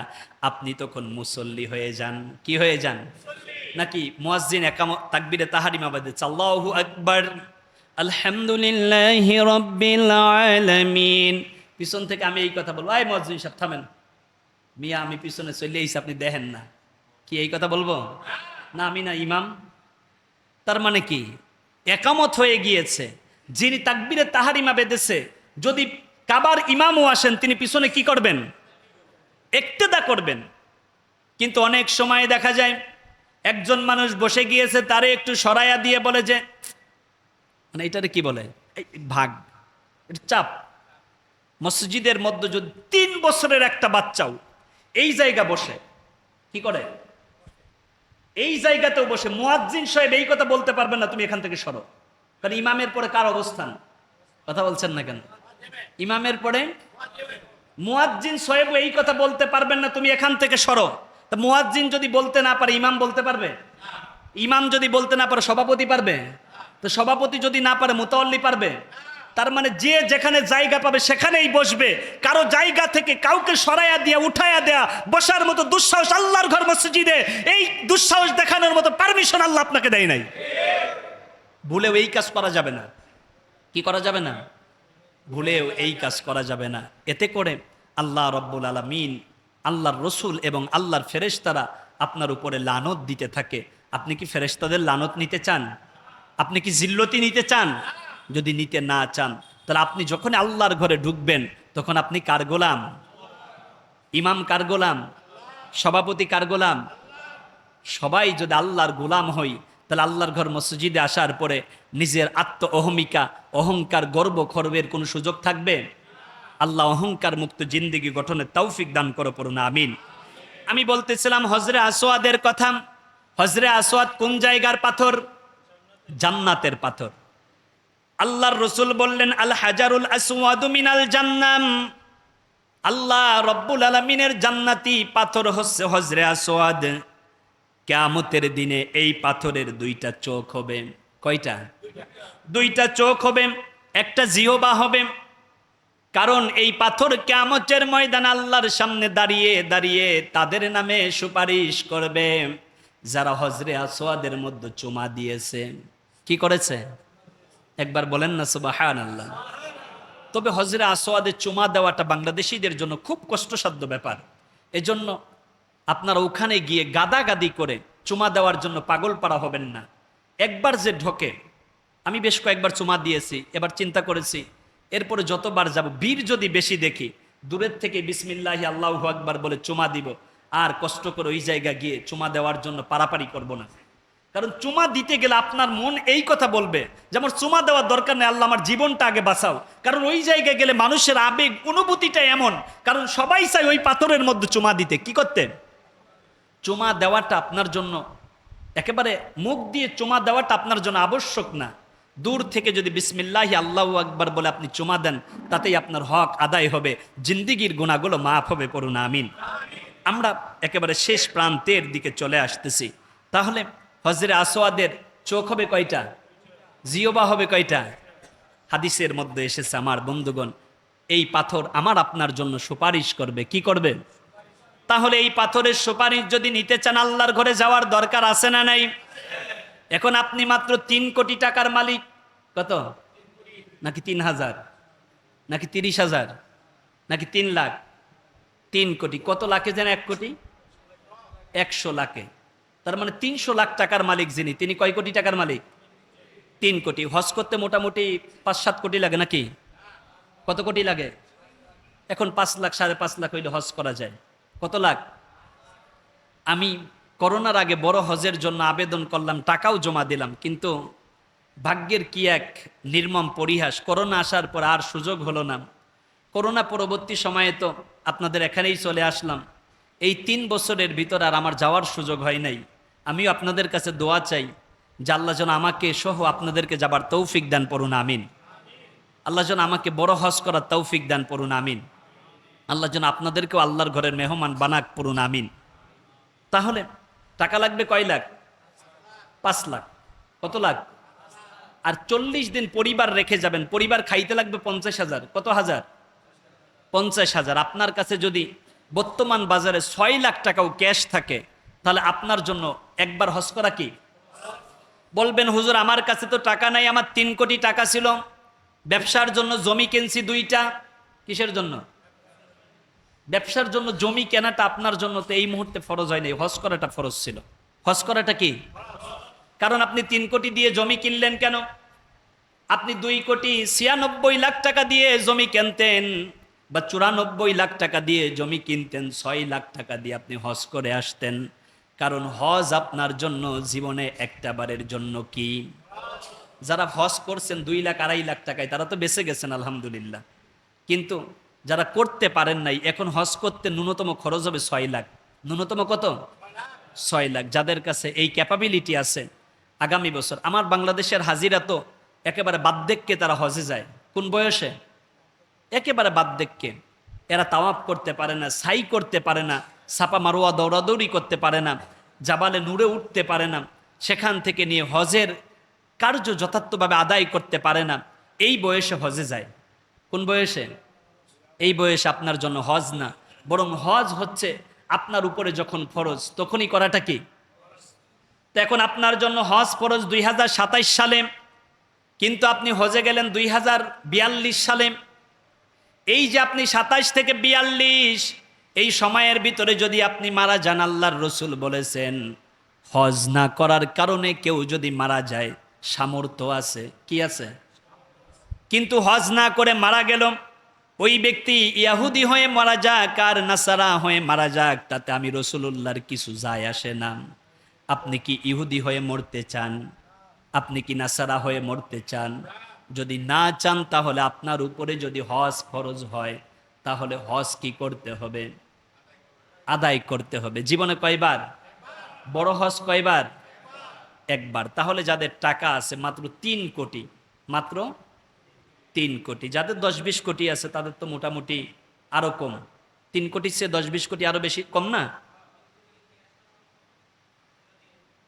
আপনি তখন মুসল্লি হয়ে যান। কি হয়ে যান? নাকি মুয়াজ্জিন একামত তাকবীরে তাহরিমা বাদে আল্লাহু আকবার আলহামদুলিল্লাহি রাব্বিল আলামিন, পিছন থেকে আমি এই কথা বলবো, আয় মুয়াজ্জিন সাহেব থামেন, মিয়া আমি পিছনে চলে এসে আপনি দেখেন না? কি এই কথা বলবো? না, আমি না ইমাম। তার মানে কি? একামত হয়ে গিয়েছে, যিনি তাকবীরে তাহরিমা বেঁধেছে, যদি কাবার ইমামও আসেন তিনি পিছনে কি করবেন? ইক্তেদা করবেন। কিন্তু অনেক সময় দেখা যায় একজন মানুষ বসে গিয়েছে, তারে একটু সরাইয়া দিয়ে বলে যে, মানে এটারে কি বলে, ভাগ, এটা চাপ, মসজিদের মধ্যে যদি 3 বছরের একটা বাচ্চাও এই জায়গা বসে কি করে, এই জায়গাতেও বসে মুয়াজ্জিন সাহেব এই কথা বলতে পারবেন না তুমি এখান থেকে সরো, কারণ ইমামের পরে কার অবস্থান? কথা বলছেন না কেন? ইমামের পরে মুয়াজ্জিন সাহেব এই কথা বলতে পারবেন না তুমি এখান থেকে সরো। তা মুয়াজ্জিন যদি বলতে না পারে ইমাম বলতে পারবে? ইমাম যদি বলতে না পারে সভাপতি পারবে? তো সভাপতি যদি না পারে মুতাওয়াল্লি পারবে? তার মানে যে যেখানে জায়গা পাবে সেখানেই বসবে। কারো জায়গা থেকে কাউকে সরাইয়া দিয়া উঠাইয়া দেয়া বসার মতো দুঃসাহস আল্লাহর ঘর মসজিদে, এই দুঃসাহস দেখানোর মতো পারমিশন আল্লাহ আপনাকে দেয় নাই। ভুলেও এই কাজ করা যাবে না। কি করা যাবে না? ভুলেও এই কাজ করা যাবে না। এতে করে আল্লাহ রব্বুল আলামিন, আল্লাহর রসুল এবং আল্লাহর ফেরেশতারা আপনার উপরে লানত দিতে থাকে। আপনি কি ফেরেশতাদের লানত নিতে চান? আপনি কি জিল্লতি নিতে চান? যদি নিতে না চান তাহলে আপনি যখন আল্লাহর ঘরে ঢুকবেন তখন আপনি কার গোলাম? ইমাম কার গোলাম? সভাপতি কার গোলাম? সবাই যদি আল্লাহর গোলাম হই তাহলে আল্লাহর ঘর মসজিদে আসার পরে নিজের অহমিকা, অহংকার, গর্ব খর্বের কোনো সুযোগ থাকবে? আল্লাহ অহংকার মুক্ত জিন্দেগি গঠনের তৌফিক দান করো, পড়ুন আমিন। আমি বলতেছিলাম হজরে আসওয়াদের কথা। হজরে আসওয়াদ কোন জায়গার পাথর? জান্নাতের পাথর। আল্লাহর রসুল বললেন আল হাজারুল আসওয়াদু মিনাল জান্নাম। আল্লাহ রব্বুল আলামিনের জান্নাতি পাথর হচ্ছে হজরে আসওয়াদ। কিয়ামতের দিনে এই পাথরের 2টা চোখ হবে। কয়টা? 2টা চোখ হবে, একটা জিহবা হবে। কারণ এই পাথর কিয়ামতের ময়দানে আল্লাহর সামনে দাঁড়িয়ে দাঁড়িয়ে তাদের নামে সুপারিশ করবে যারা হজরে আসওয়াদের মধ্যে চুমা দিয়েছে। কি করেছে? একবার বলেন না সুবহানাল্লাহ। তবে হজরে আসওয়াদে চুমা দেওয়াটা বাংলাদেশিদের জন্য খুব কষ্টসাধ্য ব্যাপার। এজন্য আপনারা ওখানে গিয়ে গাদাগাদি করে চুমা দেওয়ার জন্য পাগল পাড়া হবেন না। একবার যে ঢোকে, আমি বেশ কয়েকবার চুমা দিয়েছি, এবার চিন্তা করেছি এরপরে যতবার যাব বীর যদি বেশি দেখি দূরের থেকে বিসমিল্লাহি আল্লাহু আকবার বলে চুমা দিব, আর কষ্ট করে ওই জায়গা গিয়ে চুমা দেওয়ার জন্য পারাপারি করব না। কারণ চুমা দিতে গেলে আপনার মন এই কথা বলবে যে আমার চুমা দেওয়ার দরকার নেই, আল্লাহ আমার জীবনটা আগে বাঁচাও। কারণ ওই জায়গায় গেলে মানুষের আবেগ অনুভূতিটা এমন, কারণ সবাই চায় ওই পাথরের মধ্যে চুমা দিতে। কি করতে? চুমা দেওয়াটা আপনার জন্য একেবারে মুখ দিয়ে চুমা দেওয়াটা আপনার জন্য আবশ্যক না। দূর থেকে যদি বিসমিল্লাহি আল্লাহু আকবার বলে আপনি চুমা দেন তাতেই আপনার হক আদায় হবে, জিন্দিগির গুনাহগুলো মাফ হবে, পড়ুন আমিন। আমরা একেবারে শেষ প্রান্তের দিকে চলে আসতেছি। তাহলে হজরে আসওয়াদের চোখ হবে কয়টা? জিহবা হবে কয়টা? হাদিসের মধ্যে এসেছে আমার বন্ধুগণ, এই পাথর আমার আপনার জন্য সুপারিশ করবে। কি করবে? তাহলে এই পাথরের সুপারিশ যদি নিতে চান আল্লাহর ঘরে যাওয়ার দরকার আছে না নাই? এখন আপনি মাত্র 3 কোটি টাকার মালিক। কত? নাকি 3,000, নাকি 30,000, নাকি 3 লাখ? 3 কোটি। কত লাখে যেন 1 কোটি? 100 লাখে। তার মানে 300 লাখ টাকার মালিক যিনি, তিনি কয় কোটি টাকার মালিক? 3 কোটি। হজ করতে মোটামুটি 5-7 কোটি লাগে নাকি? কত কোটি লাগে? এখন 5 লাখ 5.5 লাখ হইলে হজ করা যায়। কত লাখ? আমি করোনার আগে বড় হজের জন্য আবেদন করলাম, টাকাও জমা দিলাম, কিন্তু ভাগ্যের কি এক নির্মম পরিহাস, করোনা আসার পর আর সুযোগ হলো না। করোনা পরবর্তী সময়ে তো আপনাদের এখানেই চলে আসলাম। এই 3 বছরের ভিতর আর আমার যাওয়ার সুযোগ হয় নাই। আমিও আপনাদের কাছে দোয়া চাই যে আল্লাহ যেন আমাকে সহ আপনাদেরকে যাবার তৌফিক দান, পড়ুন আমিন। আল্লাহ যেন আমাকে বড় হজ করার তৌফিক দান, পড়ুন আমিন। আল্লাহ যেন আপনাদেরকেও আল্লাহর ঘরের মেহমান বানাক, পড়ুন আমিন। তাহলে টাকা লাগবে কয় লাখ? 5 লাখ। কত লাখ? আর 40 দিন পরিবার রেখে যাবেন, পরিবার খাইতে লাগবে 50,000। কত হাজার? 50,000। আপনার কাছে যদি বর্তমান বাজারে 6 লাখ টাকাও ক্যাশ থাকে তাহলে আপনার জন্য একবার হজ করা কি? বলবেন হুজুর আমার কাছে তো টাকা নাই, আমার 3 কোটি টাকা ছিল, ব্যবসার জন্য জমি কিনছি 2টা। কিসের জন্য? ব্যবসার জন্য জমি কেনাটা আপনার জন্য তো এই মুহূর্তে ফরজ হয় নাই, হজ করাটা ফরজ ছিল। হজ করাটা কি? কারণ আপনি 3 কোটি দিয়ে জমি কিনলেন কেন? আপনি 2 কোটি 96 লাখ টাকা দিয়ে জমি কিনতেন, বা 94 লাখ টাকা দিয়ে জমি কিনতেন, 6 লাখ টাকা দিয়ে আপনি হজ করে আসতেন। কারণ হজ আপনার জন্য জীবনে একটা বারের জন্য কি? যারা হজ করছেন 2 লাখ 2.5 লাখ টাকায় তারা তো বেঁচে গেছেন আলহামদুলিল্লাহ, কিন্তু যারা করতে পারেন নাই, এখন হজ করতে ন্যূনতম খরচ হবে 6 লাখ। ন্যূনতম কত? 6 লাখ। যাদের কাছে এই ক্যাপাবিলিটি আছে, আগামী বছর আমার বাংলাদেশের হাজিরা তো একেবারে বার্ধক্যে তারা হজে যায়। কোন বয়সে? একেবারে বার্ধক্যে। এরা তাওয়াফ করতে পারে না, সাই করতে পারে না, সাপা মারোয়া দৌড়াদৌড়ি করতে পারে না, জাবালে নূরে উঠতে পারে না, সেখান থেকে নিয়ে হজের কার্য যথার্থভাবে আদায় করতে পারে না। এই বয়সে হজে যায়। কোন বয়সে? এই বয়সে আপনার জন্য হজ না, বরং হজ হচ্ছে আপনার উপরে যখন ফরজ তখনই করাটা কি? তো এখন আপনার জন্য হজ ফরজ 2027 সালে, কিন্তু আপনি হজে গেলেন 2042 সালে। এই যে আপনি 27 থেকে 42 এই সময়ের ভিতরে যদি আপনি মারা যান, আল্লাহর রসুল বলেছেন হজ না করার কারণে কেউ যদি মারা যায়, সামর্থ্য আছে, কি আছে, কিন্তু হজ না করে মারা গেল, ওই ব্যক্তি ইয়াহুদি হয়ে মারা যাক আর নাসারা হয়ে মারা যাক, তাতে আমি রসুলুল্লাহর কিছু যায় আসে না। আপনি কি ইহুদি হয়ে মরতে চান? আপনি কি নাসারা হয়ে মরতে চান? যদি না চান, তাহলে আপনার উপরে যদি হজ ফরজ হয়, তাহলে হজ কি করতে হবে? আদায় করতে হবে। জীবনে কয়বার? বড় হজ কয়বার? একবার। তাহলে যাদের টাকা আছে মাত্র 3 কোটি, মাত্র 3 কোটি, যাদের 10-20 কোটি আছে তাদের তো মোটামুটি আরো কম। 3 কোটির চেয়ে 10-20 কোটি আরো বেশি, কম না?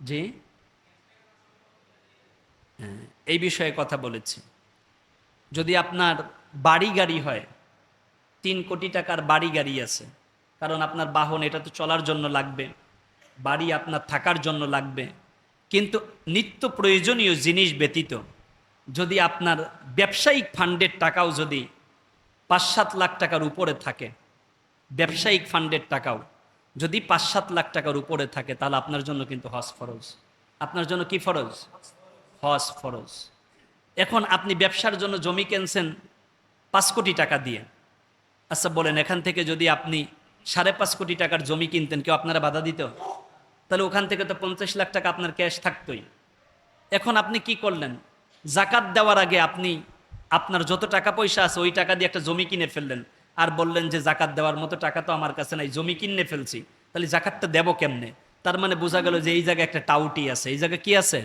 জি, হ্যাঁ, এই বিষয়ে কথা বলেছি। যদি আপনার বাড়ি গাড়ি হয়, 3 কোটি টাকার বাড়ি গাড়ি আছে, কারণ আপনার বাহন এটা তো চলার জন্য লাগবে, বাড়ি আপনার থাকার জন্য লাগবে, কিন্তু নিত্য প্রয়োজনীয় জিনিস ব্যতীত যদি আপনার ব্যবসায়িক ফান্ডের টাকাও যদি 5-7 লাখ টাকার উপরে থাকে, ব্যবসায়িক ফান্ডের টাকাও যদি 5-7 লাখ টাকার উপরে থাকে, তাহলে আপনার জন্য কিন্তু হজ ফরজ। আপনার জন্য কি ফরজ? হজ ফরজ। এখন আপনি ব্যবসার জন্য জমি কিনছেন 5 কোটি টাকা দিয়ে। আচ্ছা বলেন, এখান থেকে যদি আপনি 5.5 কোটি টাকার জমি কিনতেন, কেউ আপনারা বাধা দিত? তাহলে ওখান থেকে তো 50 লাখ টাকা আপনার ক্যাশ থাকতোই। এখন আপনি কি করলেন? জাকাত দেওয়ার আগে আপনি আপনার যত টাকা পয়সা আছে ওই টাকা দিয়ে একটা জমি কিনে ফেললেন, আর বললেন যে জাকাত দেওয়ার মতো টাকা তো আমার কাছে নাই, জমি কিনে ফেলছি, তাহলে জাকাতটা দেবো কেমনে? তার মানে বোঝা গেল যে এই জায়গায় একটা টাউটি আছে। এই জায়গায় কি আছে?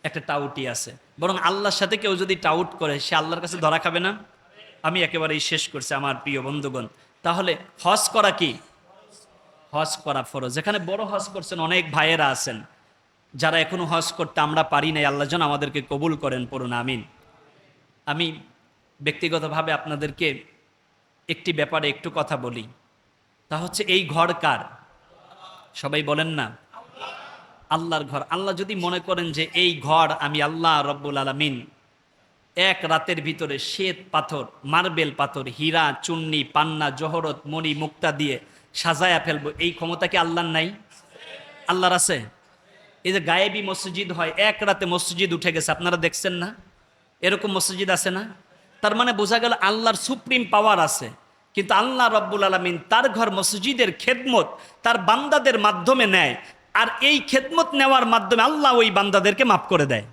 একটা টাউটি আছে। বরং আল্লাহর সাথে কেউ যদি টাউট করে, সে আল্লাহর কাছে ধরা খাবে না? আমি একেবারেই শেষ করছি আমার প্রিয় বন্ধুগণ। তাহলে হজ করা কি? হজ করা ফরজ। যেখানে বড় হজ করছেন অনেক ভাইয়েরা আছেন, যারা এখনো হজ করতে আমরা পারি নাই, আল্লাহ যেন আমাদেরকে কবুল করেন, পড়ুন আমিন। আমি ব্যক্তিগতভাবে আপনাদেরকে একটি ব্যাপারে একটু কথা বলি, তা হচ্ছে এই ঘর কার? সবাই বলেন না, আল্লাহর ঘর। আল্লাহ যদি মনে করেন যে এই ঘর আমি আল্লাহ রব্বুল আলামিন এক রাতের ভিতরে শ্বেত পাথর, মার্বেল পাথর, হীরা, চুন্নি, পান্না, জহরত, মণি, মুক্তা দিয়ে সাজায়া ফেলবো, এই ক্ষমতা কি আল্লাহর নাই? আল্লাহর আছে। এই যে গায়েবী মসজিদ হয়, এক রাতে মসজিদ উঠে গেছে, আপনারা দেখছেন না? এরকম মসজিদ আছে না? তার মানে বোঝা গেল আল্লাহর সুপ্রিম পাওয়ার আছে। কিন্তু আল্লাহ রব্বুল আলামিন তার ঘর মসজিদের খেদমত তার বান্দাদের মাধ্যমে নেয়, আর এই খেদমত নেওয়ার মাধ্যমে আল্লাহ ওই বান্দাদেরকে মাফ করে দেয়।